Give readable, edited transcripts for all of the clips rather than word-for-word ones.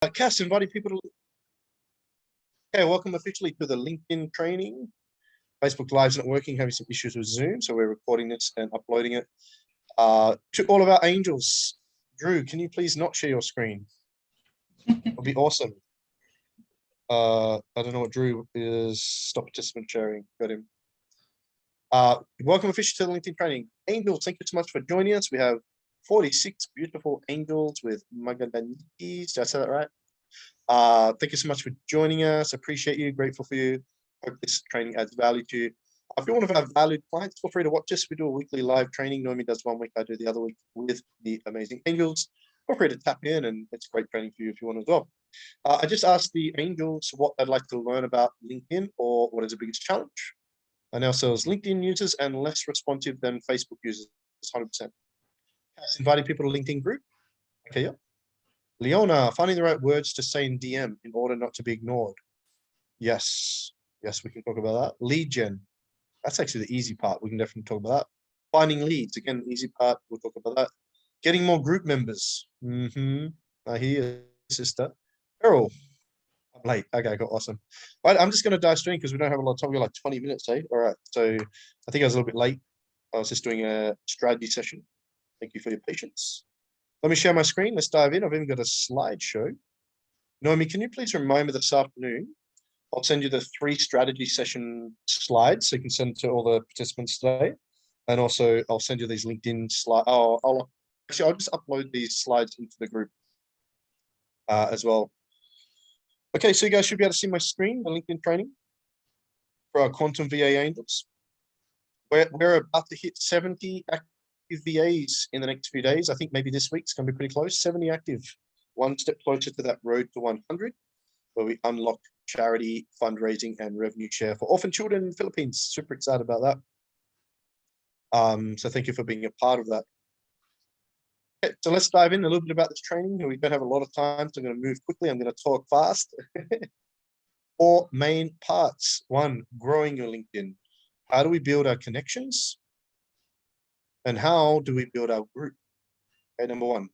Cass, inviting people to. Okay, welcome officially to the LinkedIn training. Facebook Live's not working, having some issues with Zoom, so we're recording this and uploading it. To all of our angels, Drew, can you please not share your screen? It'll be awesome. I don't know what Drew is. Stop participant sharing. Got him. Welcome officially to the LinkedIn training. Angels, thank you so much for joining us. We have 46 beautiful angels with Magadaniki. Did I say that right? Thank you so much for joining us. Appreciate you. Grateful for you. Hope this training adds value to you. If you're one of our valued clients, feel free to watch us. We do a weekly live training. Noemi does 1 week, I do the other week with the amazing angels. Feel free to tap in, and it's great training for you if you want as well. I just asked the angels what they'd like to learn about LinkedIn or what is the biggest challenge. And ourselves, LinkedIn users and less responsive than Facebook users, 100%. Inviting people to LinkedIn group. Okay, yeah. Leona, finding the right words to say in DM in order not to be ignored. Yes, we can talk about that. Lead gen, that's actually the easy part. We can definitely talk about that. Finding leads, again, easy part. We'll talk about that. Getting more group members. I hear you, sister. Errol, I'm late. Okay, cool, awesome. All right, I'm just going to dive straight because we don't have a lot of time. We're like 20 minutes, eh? All right, so I think I was a little bit late. I was just doing a strategy session. Thank you for your patience. Let me share my screen. Let's dive in. I've even got a slideshow. Noemi, can you please remind me this afternoon? I'll send you the 3 strategy session slides so you can send to all the participants today. And also I'll send you these LinkedIn slides. I'll just upload these slides into the group as well. Okay, so you guys should be able to see my screen, the LinkedIn training for our Quantum VA Angels. We're about to hit 70 active VAs in the next few days. I think maybe this week's going to be pretty close. 70 active, one step closer to that road to 100, where we unlock charity, fundraising, and revenue share for orphan children in the Philippines. Super excited about that. So thank you for being a part of that. Okay, so let's dive in a little bit about this training. We don't have a lot of time, so I'm going to move quickly. I'm going to talk fast. 4 main parts. 1, growing your LinkedIn. How do we build our connections? And how do we build our group? Okay, number 1,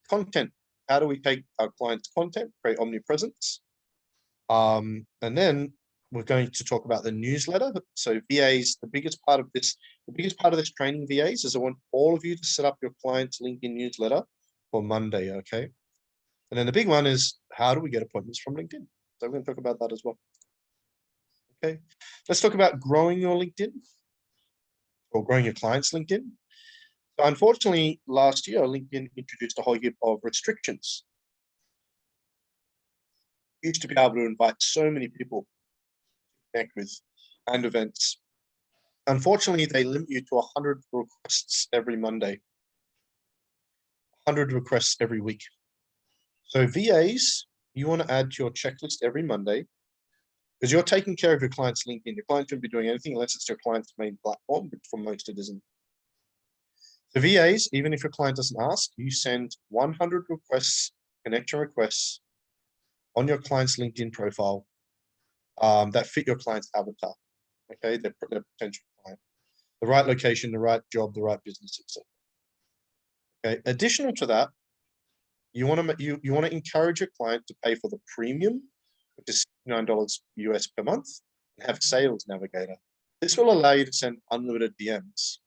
content. How do we take our clients' content, create omnipresence? And then we're going to talk about the newsletter. So VAs, the biggest part of this training, VAs, is I want all of you to set up your client's LinkedIn newsletter for Monday, okay? And then the big one is, how do we get appointments from LinkedIn? So we're going to talk about that as well. Okay, let's talk about growing your LinkedIn or growing your client's LinkedIn. So unfortunately, last year, LinkedIn introduced a whole heap of restrictions. You used to be able to invite so many people to connect with and events. Unfortunately, they limit you to 100 requests every Monday, 100 requests every week. So VAs, you want to add to your checklist every Monday because you're taking care of your client's LinkedIn. Your client shouldn't be doing anything unless it's your client's main platform, but for most it isn't. So VAs, even if your client doesn't ask, you send 100 requests, connection requests on your client's LinkedIn profile that fit your client's avatar, okay, their potential client. The right location, the right job, the right business, etc. Okay. Additional to that, you want to encourage your client to pay for the premium, which is $69 US per month, and have Sales Navigator. This will allow you to send unlimited DMs.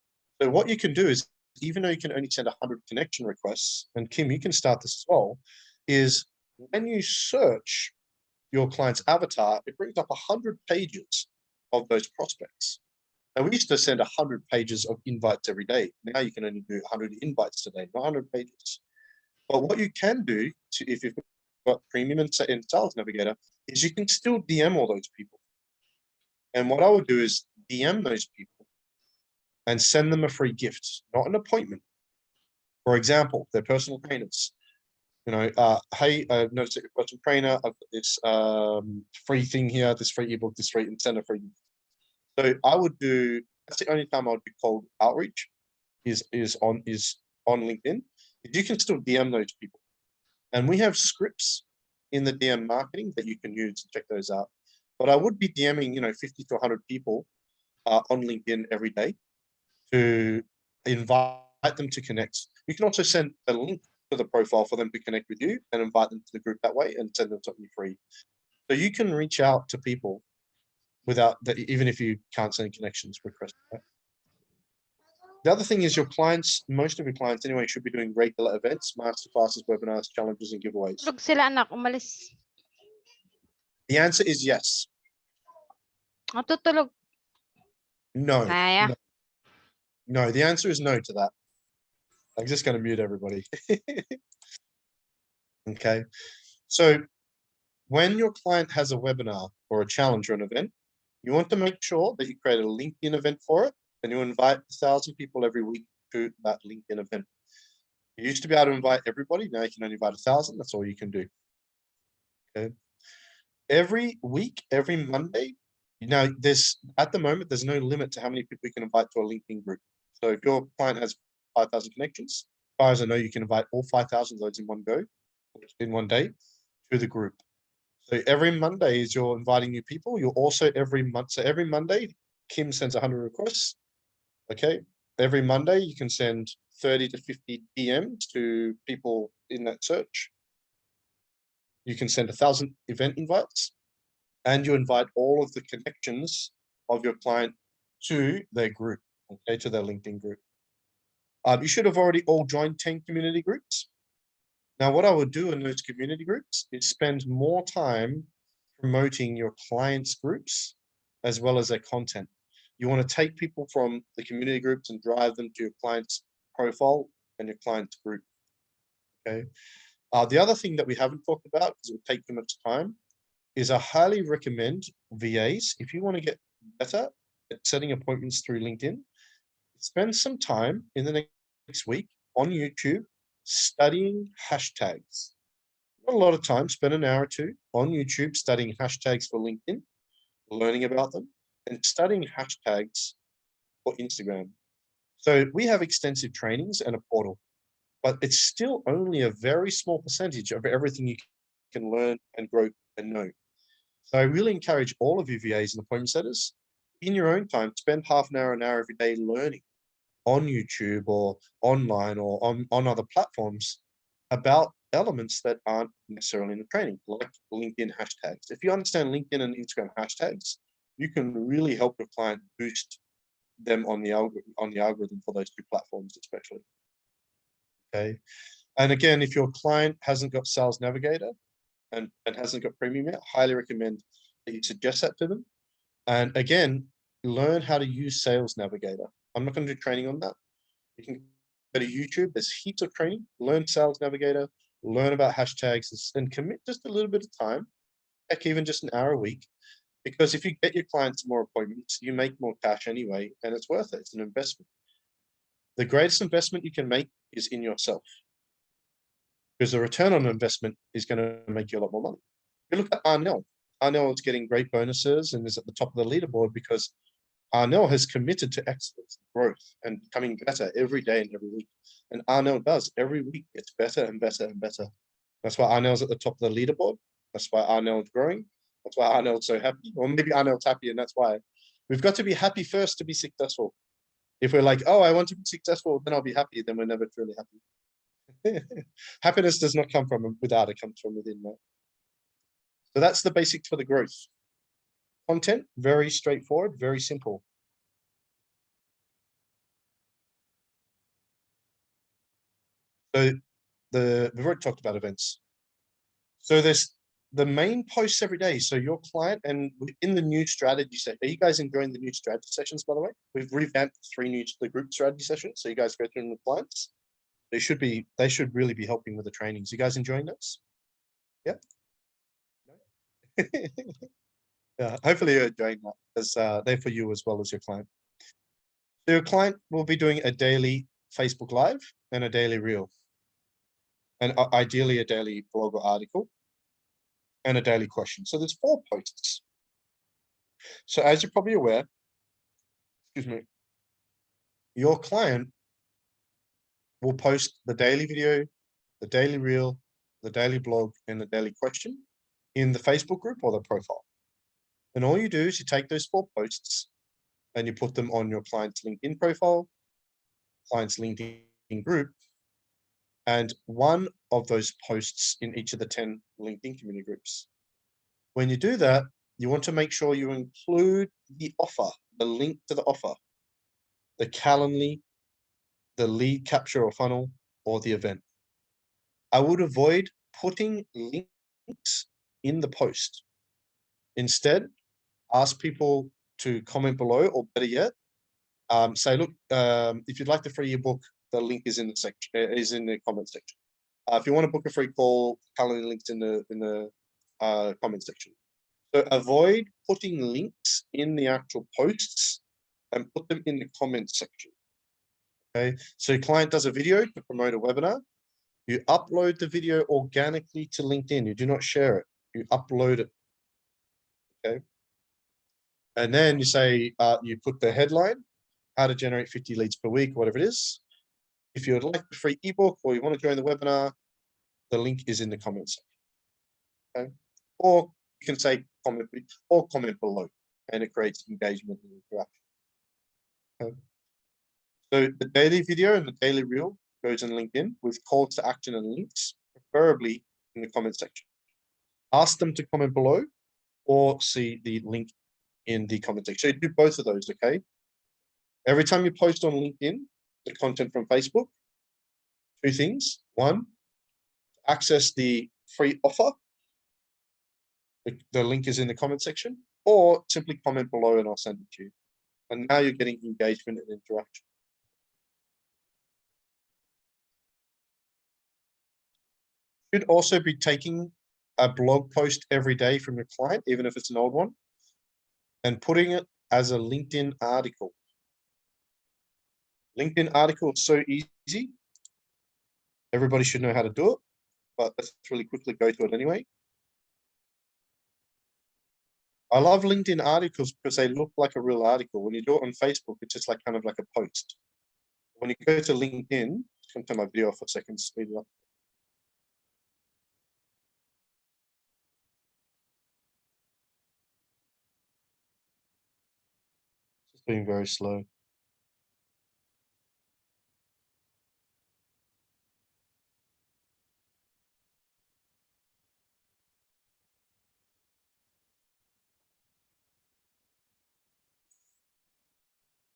So what you can do is, even though you can only send 100 connection requests, and Kim, you can start this as well, is when you search your client's avatar, it brings up 100 pages of those prospects. Now, we used to send 100 pages of invites every day. Now you can only do 100 invites today, not 100 pages. But what you can do, if you've got Premium and Sales Navigator, is you can still DM all those people. And what I would do is DM those people and send them a free gift, not an appointment. For example, they're personal trainers. Hey, I've noticed that you're a personal trainer. I've got this free thing here, this free ebook, this free, and send a free gift. So I would do, that's the only time I would do cold outreach is on LinkedIn. You can still DM those people. And we have scripts in the DM marketing that you can use to check those out. But I would be DMing, 50 to 100 people on LinkedIn every day to invite them to connect. You can also send a link to the profile for them to connect with you and invite them to the group that way and send them something free. So you can reach out to people without that, even if you can't send connections requests. Right? The other thing is your clients, most of your clients anyway, should be doing regular events, masterclasses, webinars, challenges, and giveaways. Tulog sila anak, umalis. The answer is yes. Matutulog. No. Kaya. No, the answer is no to that. I'm just going to mute everybody. Okay. So when your client has a webinar or a challenge or an event, you want to make sure that you create a LinkedIn event for it and you invite 1,000 people every week to that LinkedIn event. You used to be able to invite everybody. Now you can only invite 1,000. That's all you can do. Okay. Every week, every Monday, now at the moment, there's no limit to how many people you can invite to a LinkedIn group. So if your client has 5,000 connections, as far as I know, you can invite all 5,000 of those in one go, in one day, to the group. So every Monday is you're inviting new people. You're also every month. So every Monday, Kim sends 100 requests. Okay. Every Monday, you can send 30 to 50 DMs to people in that search. You can send 1,000 event invites and you invite all of the connections of your client to their group, okay, to their LinkedIn group. You should have already all joined 10 community groups. Now, what I would do in those community groups is spend more time promoting your clients' groups as well as their content. You want to take people from the community groups and drive them to your client's profile and your client's group. Okay. The other thing that we haven't talked about, because it would take too much time, is I highly recommend VAs. If you want to get better at setting appointments through LinkedIn, spend some time in the next week on YouTube studying hashtags. Not a lot of time, spend an hour or two on YouTube studying hashtags for LinkedIn, learning about them, and studying hashtags for Instagram. So we have extensive trainings and a portal, but it's still only a very small percentage of everything you can learn and grow and know. So I really encourage all of you VAs and appointment setters, in your own time, spend half an hour every day learning on YouTube or online or on other platforms about elements that aren't necessarily in the training, like LinkedIn hashtags. If you understand LinkedIn and Instagram hashtags, you can really help your client boost them on the algorithm for those two platforms, especially. Okay. And again, if your client hasn't got Sales Navigator and hasn't got premium yet, I highly recommend that you suggest that to them. And again, learn how to use Sales Navigator. I'm not going to do training on that. You can go to YouTube. There's heaps of training. Learn Sales Navigator, learn about hashtags, and commit just a little bit of time, heck, even just an hour a week. Because if you get your clients more appointments, you make more cash anyway, and it's worth it. It's an investment. The greatest investment you can make is in yourself. Because the return on investment is going to make you a lot more money. You look at Arnell. Arnell is getting great bonuses and is at the top of the leaderboard because Arnell has committed to excellence, growth, and becoming better every day and every week. And Arnell does. Every week it's better and better and better. That's why Arnell's at the top of the leaderboard. That's why Arnell's growing. That's why Arnell's so happy. Or maybe Arnell's happy, and that's why. We've got to be happy first to be successful. If we're like, oh, I want to be successful, then I'll be happy, then we're never truly happy. Happiness does not come from without, it comes from within, right? So that's the basics for the growth. Content, very straightforward, very simple. So we've already talked about events. So there's the main posts every day. So your client and in the new strategy set, are you guys enjoying the new strategy sessions, by the way? We've revamped the group strategy sessions. So you guys go through them with clients. They should really be helping with the trainings. You guys enjoying those? Yeah. Yeah, hopefully you're enjoying that because they're for you as well as your client. So your client will be doing a daily Facebook Live and a daily reel. And ideally a daily blog or article and a daily question. So there's 4 posts. So as you're probably aware, excuse me, your client will post the daily video, the daily reel, the daily blog, and the daily question in the Facebook group or the profile. And all you do is you take those 4 posts and you put them on your client's LinkedIn profile, client's LinkedIn group, and one of those posts in each of the 10 LinkedIn community groups. When you do that, you want to make sure you include the offer, the link to the offer, the Calendly, the lead capture or funnel, or the event. I would avoid putting links in the post. Instead, ask people to comment below, or better yet, say, look, if you'd like the free ebook, the link is in the section, is in the comment section. If you want to book a free call, Calendly links in the comment section. So avoid putting links in the actual posts and put them in the comment section. Okay, so your client does a video to promote a webinar. You upload the video organically to LinkedIn. You do not share it. You upload it. Okay. And then you say, you put the headline, how to generate 50 leads per week, whatever it is. If you would like the free ebook or you want to join the webinar, the link is in the comments. Okay. Or you can say comment or comment below, and it creates engagement and interaction. Okay. So the daily video and the daily reel goes in LinkedIn with calls to action and links, preferably in the comment section. Ask them to comment below or see the link in the comment section. So you do both of those, okay? Every time you post on LinkedIn, the content from Facebook, two things. One, access the free offer. The link is in the comment section, or simply comment below and I'll send it to you. And now you're getting engagement and interaction. Should also be taking a blog post every day from your client, even if it's an old one, and putting it as a LinkedIn article. LinkedIn article is so easy. Everybody should know how to do it, but let's really quickly go through it anyway. I love LinkedIn articles because they look like a real article. When you do it on Facebook, it's just like kind of like a post. When you go to LinkedIn, just gonna turn my video off for a second, speed it up. It's being very slow.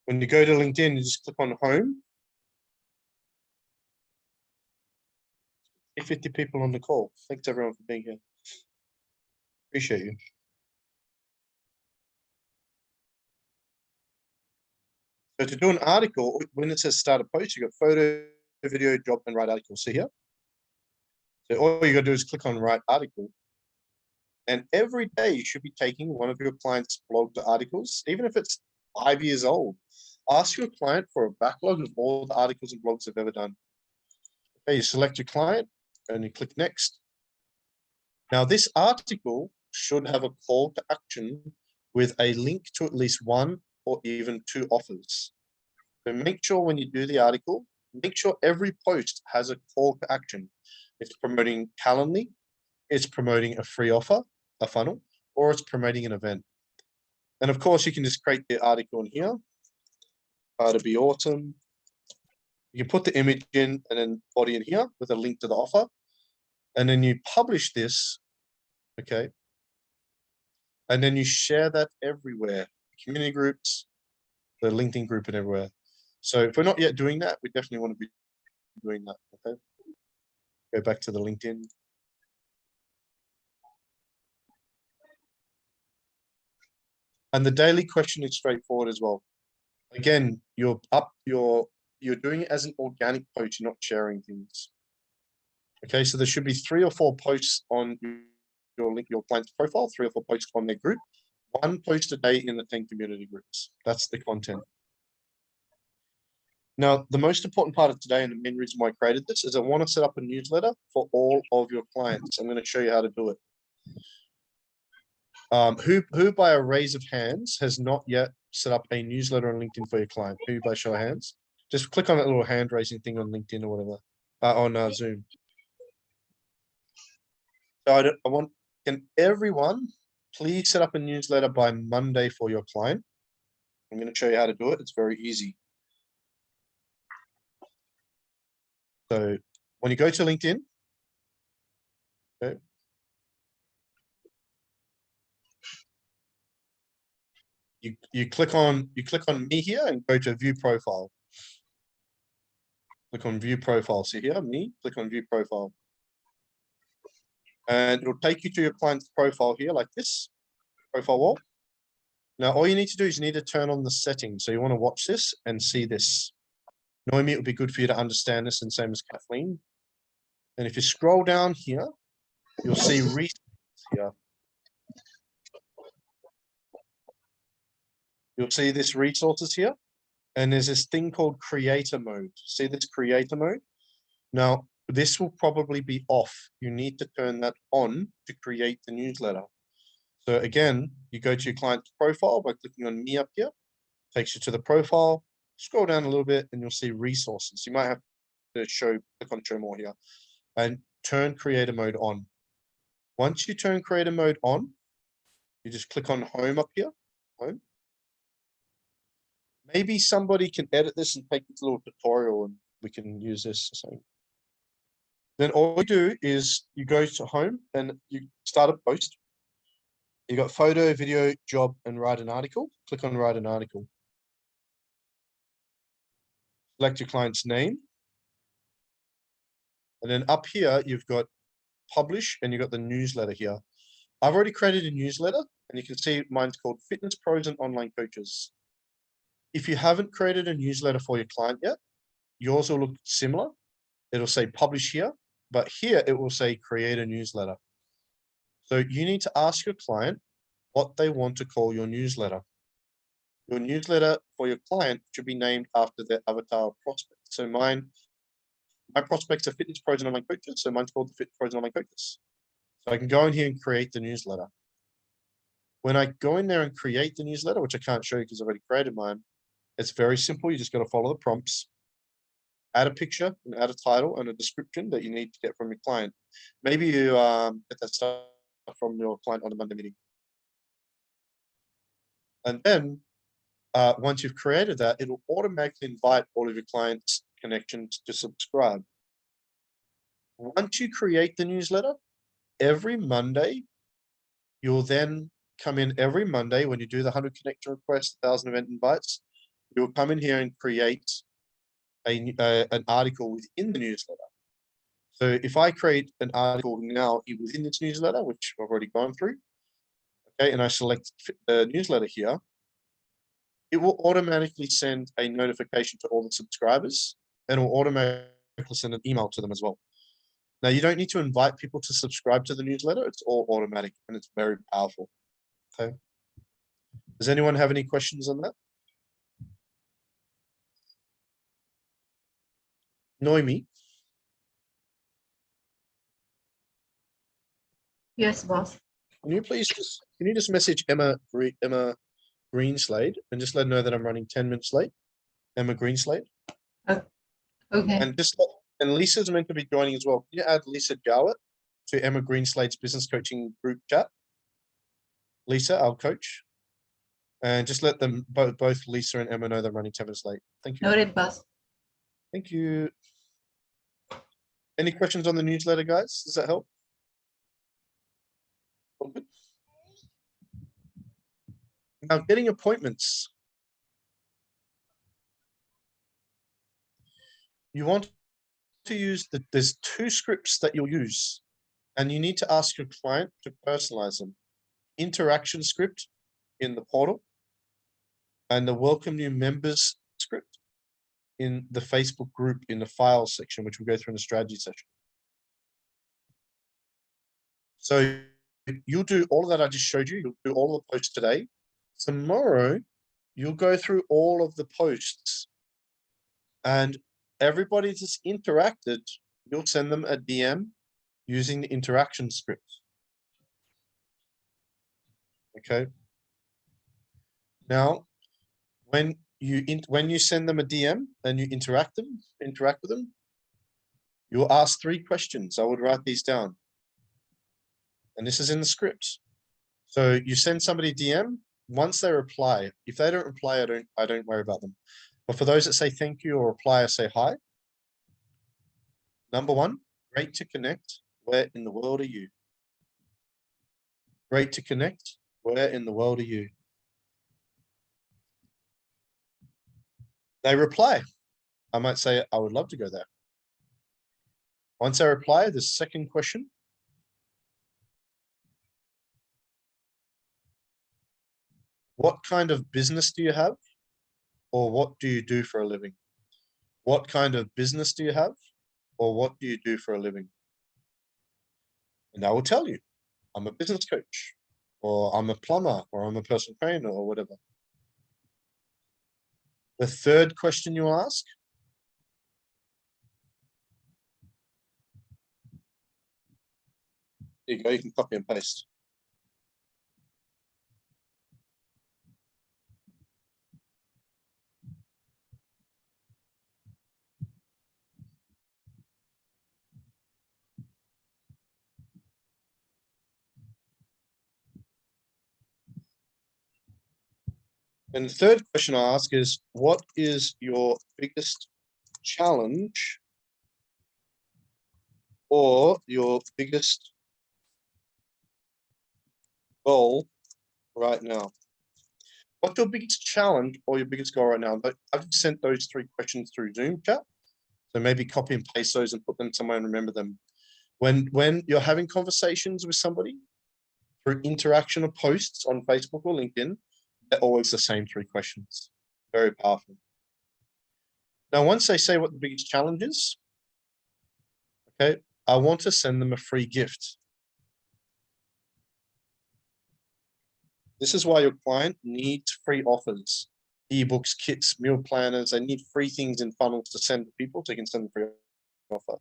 When you go to LinkedIn, you just click on home. 50 people on the call. Thanks everyone for being here. Appreciate you. So to do an article, when it says start a post, you got photo, video, job, and write article. See here? So all you gotta do is click on write article. And every day you should be taking one of your clients' blog articles, even if it's 5 years old. Ask your client for a backlog of all the articles and blogs they've ever done. Okay, you select your client and you click next. Now this article should have a call to action with a link to at least one or even two offers. So make sure when you do the article, make sure every post has a call to action. It's promoting Calendly, it's promoting a free offer, a funnel, or it's promoting an event. And of course, you can just create the article in here. To be awesome. You can put the image in and then body in here with a link to the offer. And then you publish this, okay? And then you share that everywhere, community groups, the LinkedIn group and everywhere. So if we're not yet doing that, we definitely want to be doing that, okay? Go back to the LinkedIn. And the daily question is straightforward as well. Again, you're doing it as an organic post, you're not sharing things. Okay, so there should be 3 or 4 posts on your client's profile, 3 or 4 posts on their group, 1 post a day in the 10 community groups. That's the content. Now, the most important part of today and the main reason why I created this is I want to set up a newsletter for all of your clients. I'm going to show you how to do it. Who by a raise of hands has not yet set up a newsletter on LinkedIn for your client? Who by show of hands? Just click on that little hand raising thing on LinkedIn or whatever, on Zoom. So can everyone please set up a newsletter by Monday for your client? I'm going to show you how to do it. It's very easy. So When you go to LinkedIn, okay, you click on me here and go to view profile. Click on view profile. See here, me, click on view profile. And it'll take you to your client's profile here like this, profile wall. Now, all you need to do is you need to turn on the settings. So you want to watch this and see this. Noemi, it would be good for you to understand this, and same as Kathleen. And if you scroll down here, you'll see resources here. You'll see this resources here. And there's this thing called creator mode. See this creator mode? Now, this will probably be off. You need to turn that on to create the newsletter. So again, you go to your client's profile by clicking on me up here, takes you to the profile, scroll down a little bit and you'll see resources. You might have to click on show more here and turn creator mode on. Once you turn creator mode on, you just click on home up here, home. Maybe somebody can edit this and take this little tutorial and we can use this. So then all you do is you go to home and you start a post. You got photo, video, job, and write an article. Click on write an article. Select your client's name. And then up here, you've got publish and you've got the newsletter here. I've already created a newsletter and you can see mine's called Fitness Pros and Online Coaches. If you haven't created a newsletter for your client yet, yours will look similar. It'll say publish here, but here it will say create a newsletter. So you need to ask your client what they want to call your newsletter. Your newsletter for your client should be named after their avatar prospect. So my prospects are Fitness Pros and Online Coaches, so mine's called the Fitness Pros and Online Coaches. So I can go in here and create the newsletter. When I go in there and create the newsletter, which I can't show you because I've already created mine, it's very simple. You just got to follow the prompts, add a picture and add a title and a description that you need to get from your client. Maybe you get that stuff from your client on a Monday meeting. And then once you've created that, it'll automatically invite all of your clients' connections to subscribe. Once you create the newsletter, every Monday, you'll then come in every Monday when you do the 100 connection requests, 1,000 event invites, you'll come in here and create an article within the newsletter. So if I create an article now within this newsletter, which I've already gone through, okay, and I select the newsletter here, it will automatically send a notification to all the subscribers and will automatically send an email to them as well. Now, you don't need to invite people to subscribe to the newsletter. It's all automatic and it's very powerful. Okay. Does anyone have any questions on that? Noemi? Yes, boss. Can you please just message Emma Greenslade and just let her know that I'm running 10 minutes late? Emma Greenslade. Okay. And Lisa's meant to be joining as well. Can you add Lisa Jowett to Emma Greenslade's business coaching group chat? Lisa, our coach. And just let them both Lisa and Emma know they're running 10 minutes late. Thank you. Noted, boss. Thank you. Any questions on the newsletter, guys? Does that help? All good? Now, getting appointments. You want to use there's two scripts that you'll use, and you need to ask your client to personalize them. Interaction script in the portal, and the welcome new members script in the Facebook group in the files section, which we'll go through in the strategy session. So you'll do all of that I just showed you. You'll do all the posts today. Tomorrow, you'll go through all of the posts, and everybody that's interacted, you'll send them a DM using the interaction script. Okay. Now, when you send them a DM and you interact with them, you'll ask 3 questions. I would write these down. And this is in the script. So you send somebody a DM. Once they reply, if they don't reply, I don't worry about them. But for those that say thank you or reply or say hi, Number one, great to connect. Where in the world are you? Great to connect. Where in the world are you? They reply. I might say, I would love to go there. Once I reply, the second question. What kind of business do you have? Or what do you do for a living? What kind of business do you have? Or what do you do for a living? And I will tell you, I'm a business coach, or I'm a plumber, or I'm a personal trainer, or whatever. The third question you ask. There you go, you can copy and paste. And the third question I ask is, what is your biggest challenge or your biggest goal right now? What's your biggest challenge or your biggest goal right now? But I've sent those three questions through Zoom chat. So maybe copy and paste those and put them somewhere and remember them. When you're having conversations with somebody through interaction or posts on Facebook or LinkedIn, they're always the same three questions. Very powerful. Now, once they say what the biggest challenge is, okay, I want to send them a free gift. This is why your client needs free offers, ebooks, kits, meal planners. They need free things in funnels to send to people so you can send them free offer.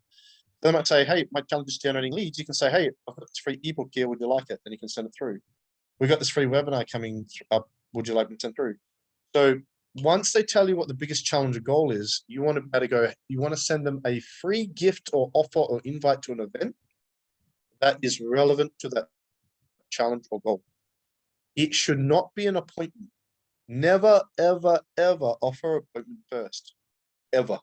They might say, hey, my challenge is generating leads. You can say, hey, I've got this free ebook here. Would you like it? Then you can send it through. We've got this free webinar coming up. Would you like me to send through? So once they tell you what the biggest challenge or goal is, you want to better go, you want to send them a free gift or offer or invite to an event that is relevant to that challenge or goal. It should not be an appointment. Never, ever, ever offer appointment first, ever.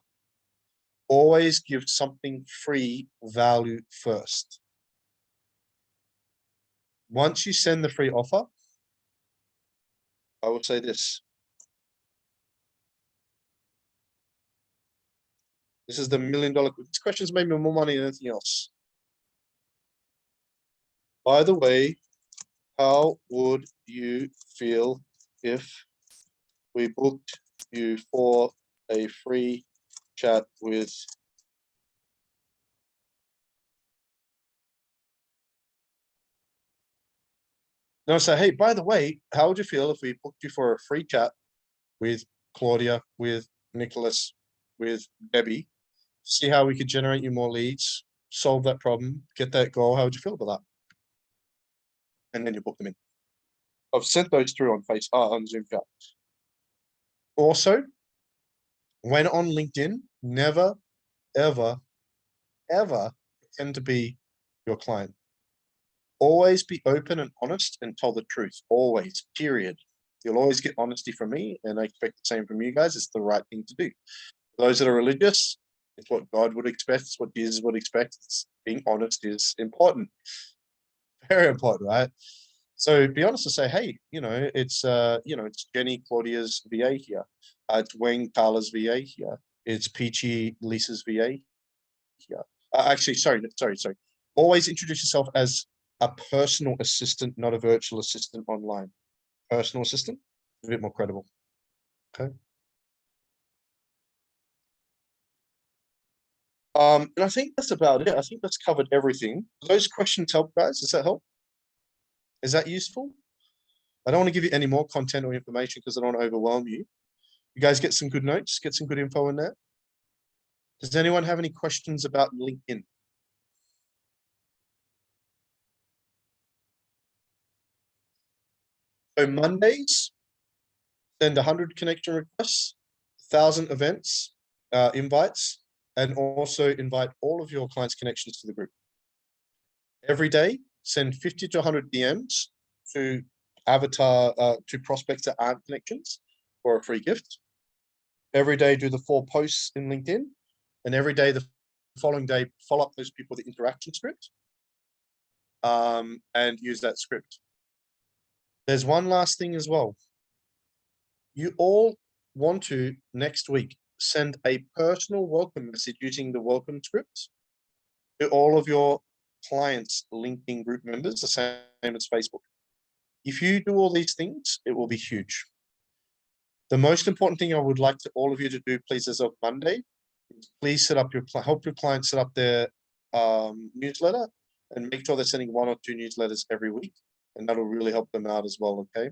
Always give something free value first. Once you send the free offer, I will say this. This is the $1 million. This question's made me more money than anything else. By the way, how would you feel if we booked you for a free chat with No, say, hey, by the way, how would you feel if we booked you for a free chat with Claudia, with Nicholas, with Debbie, see how we could generate you more leads, solve that problem, get that goal? How would you feel about that? And then you book them in. I've sent those through on Zoom chat. Also, when on LinkedIn, never, ever, ever pretend to be your client. Always be open and honest and tell the truth. Always, period. You'll always get honesty from me, and I expect the same from you guys. It's the right thing to do. For those that are religious, it's what God would expect. It's what Jesus would expect. Being honest is important. Very important, right? So be honest and say, hey, it's Jenny Claudia's VA here. It's Wayne Carla's VA here. It's Peachy Lisa's VA here. Actually, sorry. Always introduce yourself as a personal assistant, not a virtual assistant online. Personal assistant, a bit more credible. Okay. And I think that's about it. I think that's covered everything. Those questions help, guys. Does that help? Is that useful? I don't want to give you any more content or information because I don't want to overwhelm you. You guys get some good notes, get some good info in there. Does anyone have any questions about LinkedIn? So Mondays, send 100 connection requests, 1,000 events, invites, and also invite all of your clients' connections to the group. Every day, send 50 to 100 DMs to to prospects that aren't connections for a free gift. Every day, do the 4 posts in LinkedIn, and every day the following day, follow up those people with the interaction script. And use that script. There's one last thing as well. You all want to next week send a personal welcome message using the welcome script to all of your clients' LinkedIn group members, the same as Facebook. If you do all these things, it will be huge. The most important thing I would like to all of you to do, please, as of Monday, is please set up help your clients set up their newsletter and make sure they're sending 1 or 2 newsletters every week, and that'll really help them out as well. Okay.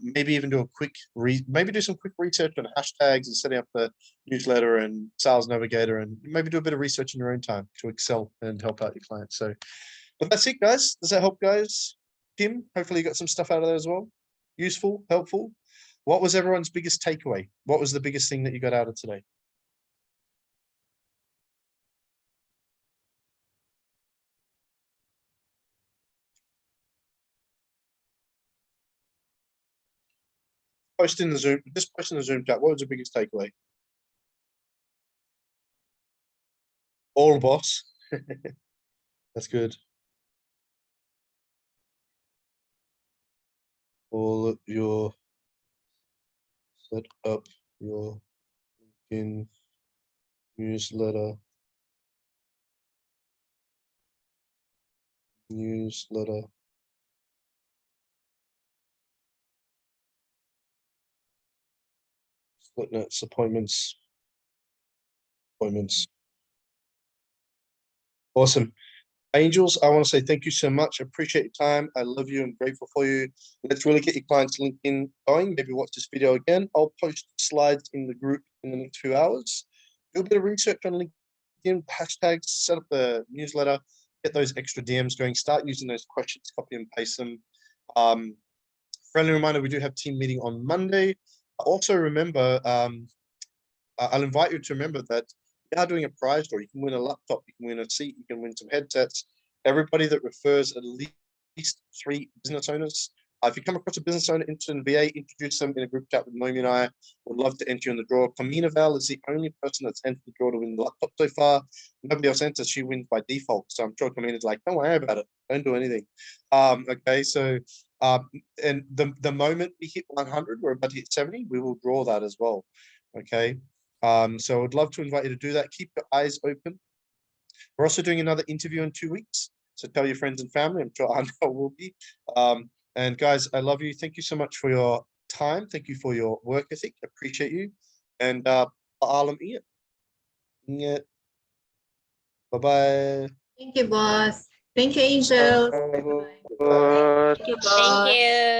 Maybe even do a quick maybe do some quick research on hashtags and setting up the newsletter and Sales Navigator, and maybe do a bit of research in your own time to excel and help out your clients. So, but that's it, guys. Does that help, guys? Kim, hopefully you got some stuff out of there as well. Useful, helpful. What was everyone's biggest takeaway? What was the biggest thing that you got out of today? Post in the Zoom, just post in the Zoom chat. What was the biggest takeaway? All, boss. That's good. All of your set up your LinkedIn newsletter. Split appointments. Awesome. Angels, I want to say thank you so much. I appreciate your time. I love you and grateful for you. Let's really get your clients LinkedIn going. Maybe watch this video again. I'll post slides in the group in the next few hours. Do a bit of research on LinkedIn, hashtags, set up the newsletter, get those extra DMs going, start using those questions, copy and paste them. Friendly reminder, we do have team meeting on Monday. Also remember, I'll invite you to remember that we are doing a prize draw. You can win a laptop, you can win a seat, you can win some headsets. Everybody that refers at least 3 business owners. If you come across a business owner interested in VA, introduce them in a group chat with Noemi and I. Would love to enter you in the draw. Kamina Val is the only person that's entered the draw to win the laptop so far. Nobody else enters, she wins by default. So I'm sure Kamina's like, don't worry about it. Don't do anything. Okay, so and the moment we hit 100, we're about to hit 70, we will draw that as well. Okay. So I would love to invite you to do that. Keep your eyes open. We're also doing another interview in 2 weeks. So tell your friends and family. I'm sure Anna will be. And guys, I love you. Thank you so much for your time. Thank you for your work ethic. Appreciate you. And paalam iyan. Ingat. Bye-bye. Thank you, boss. Thank you, Angels. Bye. Thank you, boss. Thank you.